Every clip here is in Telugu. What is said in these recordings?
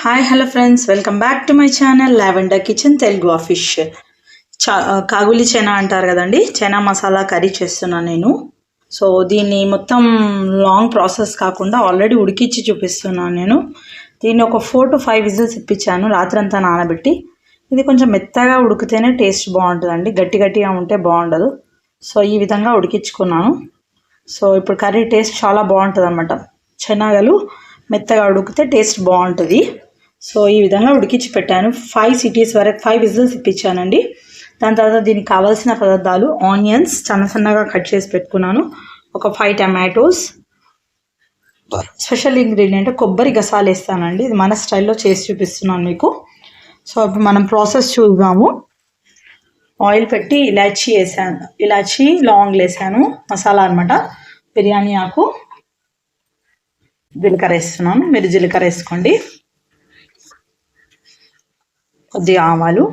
Hi hello friends, welcome back to my channel lavender kitchen Telugu official. కాగులి చనా అంటారు కదండి, చనా మసాలా కర్రీ చేస్తున్నాను నేను. సో దీన్ని మొత్తం లాంగ్ ప్రాసెస్ కాకుండా ఆల్రెడీ ఉడికిచ్చి చూపిస్తున్నాను నేను. దీన్ని ఒక 4 to 5 విజిల్స్ ఇప్పించాను రాత్రంతా నానబెట్టి. ఇది కొంచెం మెత్తగా ఉడికితేనే టేస్ట్ బాగుంటుందండి, గట్టి గట్టిగా ఉంటే బాగుండదు. సో ఈ విధంగా ఉడికించుకున్నాను. సో ఇప్పుడు కర్రీ టేస్ట్ చాలా బాగుంటుంది అన్నమాట. శనగలు మెత్తగా ఉడికితే టేస్ట్ బాగుంటుంది. సో ఈ విధంగా ఉడికించి పెట్టాను. 5 విజిల్స్ ఇప్పించానండి. దాని తర్వాత దీనికి కావాల్సిన పదార్థాలు: ఆనియన్స్ సన్నగా కట్ చేసి పెట్టుకున్నాను, ఒక 5 టమాటోస్. స్పెషల్ ఇంగ్రీడియంట్ కొబ్బరి గసాలు వేస్తానండి, ఇది మన స్టైల్లో చేసి చూపిస్తున్నాను మీకు. సో ఇప్పుడు మనం ప్రాసెస్ చూద్దాము. ఆయిల్ పెట్టి ఇలాచీ వేసాను, ఇలాచీ లవంగ్లు వేసాను, మసాలా అనమాట. బిర్యానీ ఆకు, జీలకర్ర వేస్తున్నాను, మీరు జీలకర్ర వేసుకోండి. కొద్దిగా ఆవాలు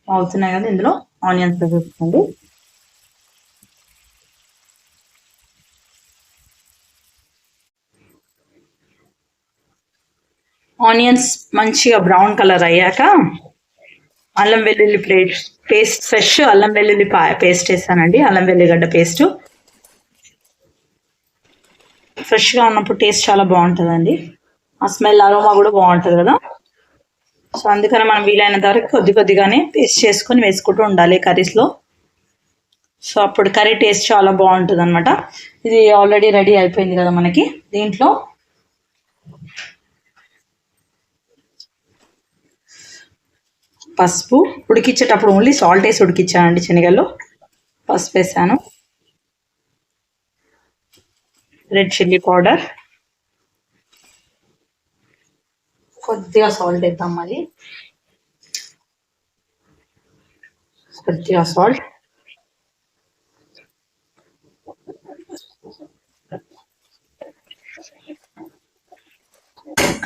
అవుతున్నాయి కదా, ఇందులో ఆనియన్స్ వేసుకోండి. ఆనియన్స్ మంచిగా బ్రౌన్ కలర్ అయ్యాక అల్లం వెల్లుల్లి పేస్ట్, ఫ్రెష్ అల్లం వెల్లుల్లి పేస్ట్ వేస్తానండి. అల్లం వెల్లిగడ్డ పేస్ట్ ఫ్రెష్గా ఉన్నప్పుడు టేస్ట్ చాలా బాగుంటుందండి. ఆ స్మెల్ అరోమా కూడా బాగుంటుంది కదా. సో అందుకని మనం వీలైనంత వరకు కొద్దిగానే పేస్ట్ చేసుకొని వేసుకుంటూ ఉండాలి కర్రీస్లో. సో అప్పుడు కర్రీ టేస్ట్ చాలా బాగుంటుంది అనమాట. ఇది ఆల్రెడీ రెడీ అయిపోయింది కదా మనకి. దీంట్లో పసుపు, ఉడికించేటప్పుడు ఓన్లీ సాల్ట్ వేసి ఉడికించానండి. శనగల్లో పసుపు వేసాను. రెడ్ చిల్లీ పౌడర్, కొద్దిగా సాల్ట్ వేద్దాం, మళ్ళీ కొద్దిగా సాల్ట్.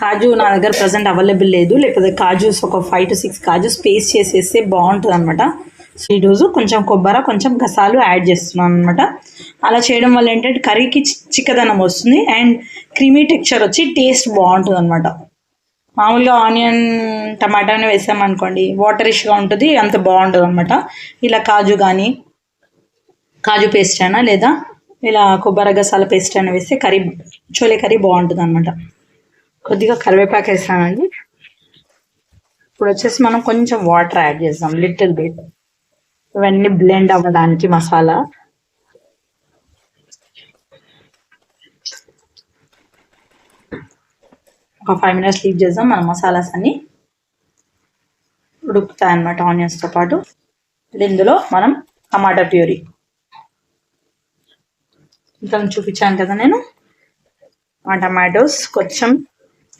కాజు నా దగ్గర ప్రజెంట్ అవైలబుల్ లేదు, లేకపోతే కాజూస్ ఒక 5 to 6 కాజూస్ పేస్ట్ చేసేస్తే బాగుంటుంది అనమాట. సో ఈరోజు కొంచెం కొబ్బరి, కొంచెం గసాలు యాడ్ చేస్తున్నాను అనమాట. అలా చేయడం వల్ల ఏంటంటే కర్రీకి చిక్కదనం వస్తుంది అండ్ క్రీమీ టెక్స్చర్ వచ్చి టేస్ట్ బాగుంటుంది అనమాట. మామూలుగా ఆనియన్ టమాటాని వేసామనుకోండి వాటరిష్గా ఉంటుంది, అంత బాగుంటుంది అనమాట. ఇలా కాజు కానీ కాజు పేస్ట్ అయినా లేదా ఇలా కొబ్బరి గసాల పేస్ట్ అయినా వేస్తే కర్రీ, చోలే కర్రీ బాగుంటుంది అనమాట. కొద్దిగా కరివేపాకు వేసానండి. ఇప్పుడు వచ్చేసి మనం కొంచెం వాటర్ యాడ్ చేద్దాం, లిటిల్ బిట్. ఇవన్నీ బ్లెండ్ అవ్వడానికి మసాలా. ఒక 5 minutes లీవ్ చేద్దాం. మన మసాలాస్ అన్నీ ఉడుకుతాయి అన్నమాట ఆనియన్స్తో పాటు. ఇందులో మనం టమాటా ప్యూరీ, ఇంకా చూపించాను కదా నేను. ఆ టమాటోస్ కొంచెం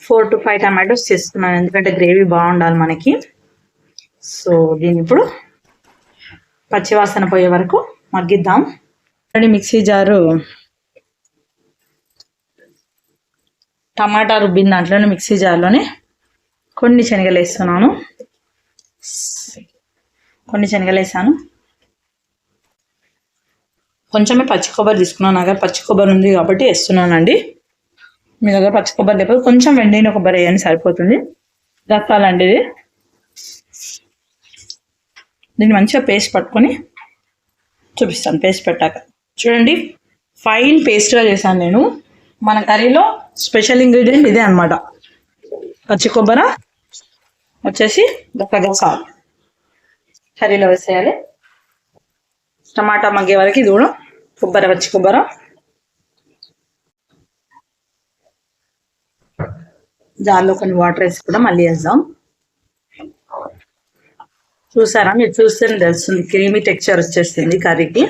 4 to 5 టమాటోస్ చేస్తున్నాను, ఎందుకంటే గ్రేవీ బాగుండాలి మనకి. సో దీన్ని ఇప్పుడు పచ్చివాసన పోయే వరకు మగ్గిద్దాం. మిక్సీ జారు టమాటా రుబ్బిన దాంట్లోనే మిక్సీ జార్లోనే కొన్ని శనగలు వేస్తున్నాను. కొంచెమే పచ్చి కొబ్బరి తీసుకున్నాను. నా దగ్గర పచ్చి కొబ్బరి ఉంది కాబట్టి వేస్తున్నానండి. మీ దగ్గర పచ్చి కొబ్బరి లేకపోతే కొంచెం వెండిన కొబ్బరి వేయండి, సరిపోతుంది. దక్కాలండి ఇది. దీన్ని మంచిగా పేస్ట్ పట్టుకొని చూపిస్తాను. పేస్ట్ పెట్టాక చూడండి, ఫైన్ పేస్ట్గా చేశాను నేను. మన కర్రీలో స్పెషల్ ఇంగ్రీడియంట్ ఇదే అనమాట. పచ్చి కొబ్బరి వచ్చేసి గసాలు కర్రీలో వేసేయాలి. టమాటా మగ్గే వరకు ఇది కూడా పచ్చి కొబ్బరి. జార్లో కొన్ని వాటర్ వేసి కూడా మళ్ళీ వేద్దాం. చూసారా, మీరు చూస్తేనే తెలుస్తుంది, క్రీమీ టెక్స్చర్ వచ్చేస్తుంది కర్రీకి.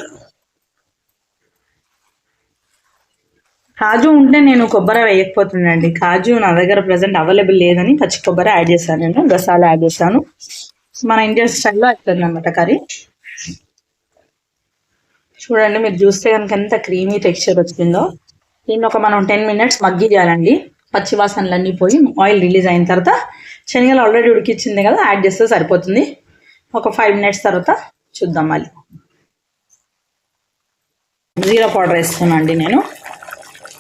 కాజు ఉంటే నేను కొబ్బరి వేయకపోతుందండి. కాజు నా దగ్గర ప్రజెంట్ అవైలబుల్ లేదని పచ్చి కొబ్బరి యాడ్ చేశాను నేను, గసాలు యాడ్ చేశాను. మన ఇండియన్ స్టైల్లో అవుతుంది అన్నమాట కర్రీ. చూడండి, మీరు చూస్తే కనుక ఎంత క్రీమీ టెక్స్చర్ వచ్చిందో. దీన్ని ఒక మనం 10 minutes మగ్గి చేయాలండి. పచ్చి వాసనలన్నీ పోయి ఆయిల్ రిలీజ్ అయిన తర్వాత శనగలు ఆల్రెడీ ఉడికిచ్చింది కదా, యాడ్ చేస్తే సరిపోతుంది. ఒక 5 minutes తర్వాత చూద్దాం. మళ్ళీ జీరా పౌడర్ వేస్తున్నానండి నేను.